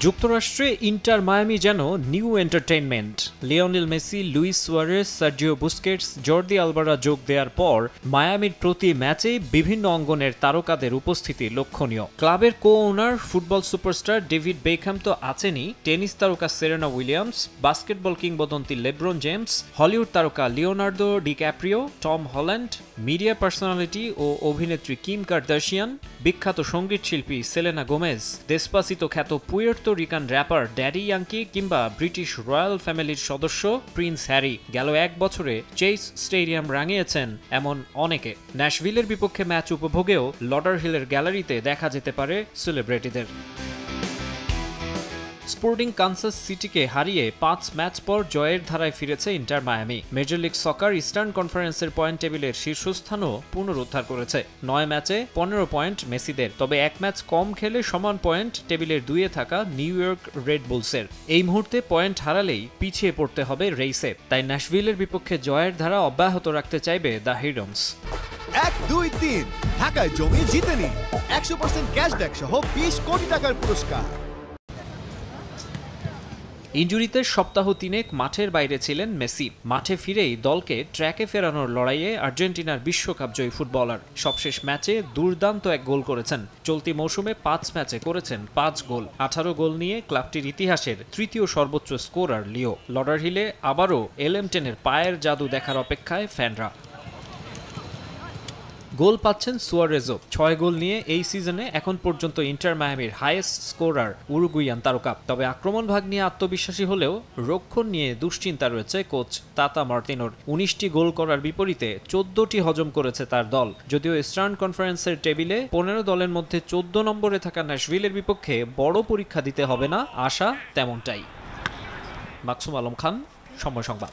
যুক্তরাষ্ট্রে Inter Miami যেন new entertainment. Lionel Messi, Luis Suarez, Sergio Busquets, Jordi আলবারা যোগ দেওয়ার পর মায়ামির প্রতি ম্যাচে বিভিন্ন অঙ্গনের তারকাদের উপস্থিতি লক্ষণীয়। ক্লাবের co owner football superstar David Beckham তো আছেনই, টেনিস তারকা সেরেনা উইলিয়ামস, বাস্কেটবল কিংবদন্তি লেব্রন জেমস, হলিউড তারকা Leonardo DiCaprio, Tom Holland, media personality ও অভিনেত্রী কিম কার্দাশিয়ান, বিখ্যাত সঙ্গীত শিল্পী সেলেনা গোমেজ, দেসপাসিতো খ্যাত Puerto Rican rapper Daddy Yankee কিংবা ব্রিটিশ রয়্যাল ফ্যামিলির সদস্য প্রিন্স হ্যারি গেল এক বছরে চেস স্টেডিয়াম রাঙিয়েছেন এমন অনেকে। ন্যাশভিলের বিপক্ষে ম্যাচ উপভোগেও লডারহিলের গ্যালারিতে দেখা যেতে পারে সেলিব্রিটিদের। স্পোর্টিং কানসাস সিটিকে হারিয়ে 5 ম্যাচ পর জয়ের ধারায় ফিরেছে ইন্টার মায়ামি। মেজর লিগ সকার ইস্টার্ন কনফারেন্সের পয়েন্ট টেবিলের শীর্ষস্থানও পুনরুদ্ধার করেছে। 9 ম্যাচে 15 পয়েন্ট মেসিদের, তবে এক ম্যাচ কম খেলে সমান পয়েন্ট টেবিলের 2-এ থাকা নিউ ইয়র্ক রেড বুলসের। এই মুহূর্তে পয়েন্ট হারালেই পিছিয়ে পড়তে হবে রেইসে, তাই ন্যাশভিলের বিপক্ষে জয়ের ধারা অব্যাহত রাখতে চাইবে দ্য হিরন্স। 1-2-3 ঢাকায় জমি জিতে নিন 100% ক্যাশব্যাক সহ 20 কোটি টাকার পুরস্কার। ইনজুরিতে সপ্তাহ 3 মাঠের বাইরে ছিলেন মেসি। মাঠে ফিরেই দলকে ট্র্যাকে ফেরানোর লড়াইয়ে আর্জেন্টিনার বিশ্বকাপ জয়ী ফুটবলার সবশেষ ম্যাচে দুর্দান্ত এক গোল করেছেন। চলতি মৌসুমে 5 ম্যাচে করেছেন 5 গোল। 18 গোল নিয়ে ক্লাবটির ইতিহাসের তৃতীয় সর্বোচ্চ স্কোরার লিও। লডারহিলে আবারও LM10-এর পায়ের জাদু দেখার অপেক্ষায় ফ্যানরা। গোল পাচ্ছেন সুয়ারেজও। 6 গোল নিয়ে এই সিজনে এখন পর্যন্ত ইন্টার মায়ামির হাইয়েস্ট স্কোরার উরুগুয়ান তারকা। তবে আক্রমণ ভাগ নিয়ে আত্মবিশ্বাসী হলেও রক্ষণ নিয়ে দুশ্চিন্তা রয়েছে কোচ তাতা মার্তিনোর। 19টি গোল করার বিপরীতে 14টি হজম করেছে তার দল। যদিও ইস্টার্ন কনফারেন্সের টেবিলে 15 দলের মধ্যে 14 নম্বরে থাকা ন্যাশভিলের বিপক্ষে বড় পরীক্ষা দিতে হবে না, আশা তেমনটাই। মাকসুম আলম খান, সময় সংবাদ।